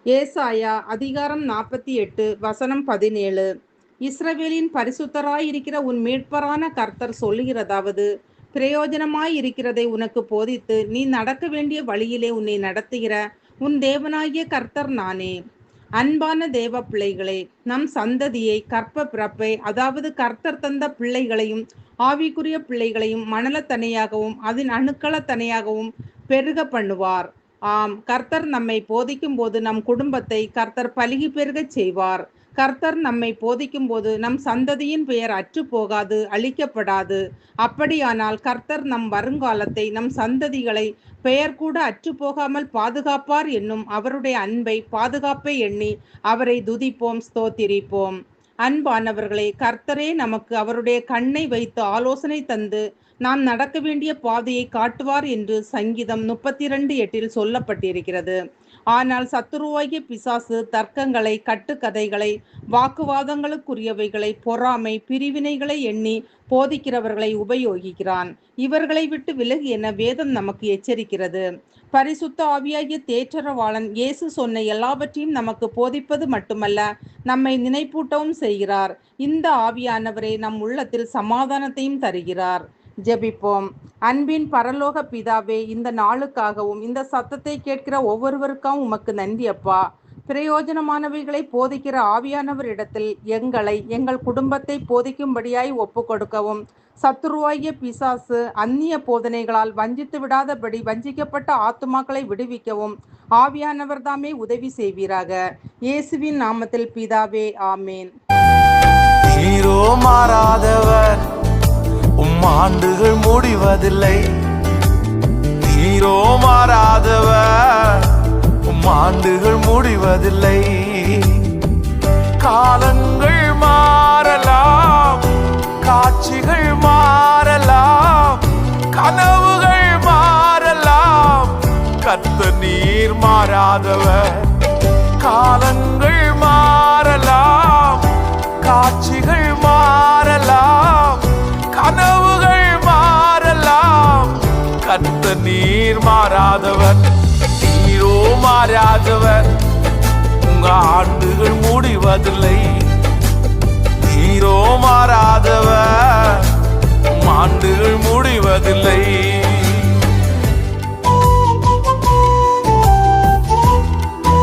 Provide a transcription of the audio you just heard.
ஏசாயா அதிகாரம் 48 வசனம் 17. இஸ்ரவேலின் பரிசுத்தராயிருக்கிற உன் மீட்பரான கர்த்தர் சொல்லுகிறதாவது, பிரயோஜனமாயிருக்கிறதை உனக்கு போதித்து நீ நடக்க வேண்டிய வழியிலே உன்னை நடத்துகிற உன் தேவனாகிய கர்த்தர் நானே. அன்பான தேவ பிள்ளைகளே, நம் சந்ததியை கற்ப பிறப்பை, அதாவது கர்த்தர் தந்த பிள்ளைகளையும் ஆவிக்குரிய பிள்ளைகளையும் மணலத்தனையாகவும் அதன் அணுக்களத்தனையாகவும் பெருக பண்ணுவார். ஆம், கர்த்தர் நம்மை போதிக்கும் போது நம் குடும்பத்தை கர்த்தர் பலுகி பெருகச் செய்வார். கர்த்தர் நம்மை போதிக்கும் போது நம் சந்ததியின் பெயர் அற்று போகாது, அழிக்கப்படாது. அப்படியானால் கர்த்தர் நம் வருங்காலத்தை, நம் சந்ததிகளை பெயர் கூட அற்று போகாமல் பாதுகாப்பார் என்னும் அவருடைய அன்பை, பாதுகாப்பை எண்ணி அவரை துதிப்போம், ஸ்தோத்திரிப்போம். அன்பானவர்களே, கர்த்தரே நமக்கு அவருடைய கண்ணை வைத்து ஆலோசனை தந்து நாம் நடக்க வேண்டிய பாதையை காட்டுவார் என்று சங்கீதம் 32:8 சொல்லப்பட்டிருக்கிறது. ஆனால் சத்துருவாகிய பிசாசு தர்க்கங்களை, கட்டுக்கதைகளை, வாக்குவாதங்களுக்குரியவைகளை, பொறாமை, பிரிவினைகளை எண்ணி போதிக்கிறவர்களை உபயோகிக்கிறான். இவர்களை விட்டு விலகு என வேதம் நமக்கு எச்சரிக்கிறது. பரிசுத்த ஆவியாகிய தேற்றரவாளன் இயேசு சொன்ன எல்லாவற்றையும் நமக்கு போதிப்பது மட்டுமல்ல, நம்மை நினைப்பூட்டவும் செய்கிறார். இந்த ஆவியானவரே நம் உள்ளத்தில் சமாதானத்தையும் தருகிறார். ஜெபிப்போம். அன்பின் பரலோக பிதாவே, இந்த நாளுக்காகவும் இந்த சத்தத்தை கேட்கிற ஒவ்வொருவருக்காகவும் உமக்கு நன்றி அப்பா. பிரயோஜனமானவைகளை போதிக்கிற ஆவியானவர் இடத்தில் எங்களை, எங்கள் குடும்பத்தை போதிக்கும்படியாய் ஒப்பு கொடுக்கவும், சத்துருவாகிய பிசாசு அந்நிய போதனைகளால் வஞ்சித்து விடாதபடி வஞ்சிக்கப்பட்ட ஆத்துமாக்களை விடுவிக்கவும் ஆவியானவர் தாமே உதவி செய்வீராக. இயேசுவின் நாமத்தில் பிதாவே, ஆமேன். ஆண்டுகள் முடிவதில்லை, நீரோ மாறாதவர், ஆண்டுகள் முடிவதில்லை. காலங்கள் மாறலாம், காட்சிகள் மாறலாம், கனவுகள் மாறலாம், கர்த்தர் நீர் மாறாதவர். காலங்கள் மாறலாம், காட்சிகள் மாறலாம், கனவுகள் மாறலாம், கர்த்தர் நீர் மாறாதவர். நீரோ மாறாதவர், உங்க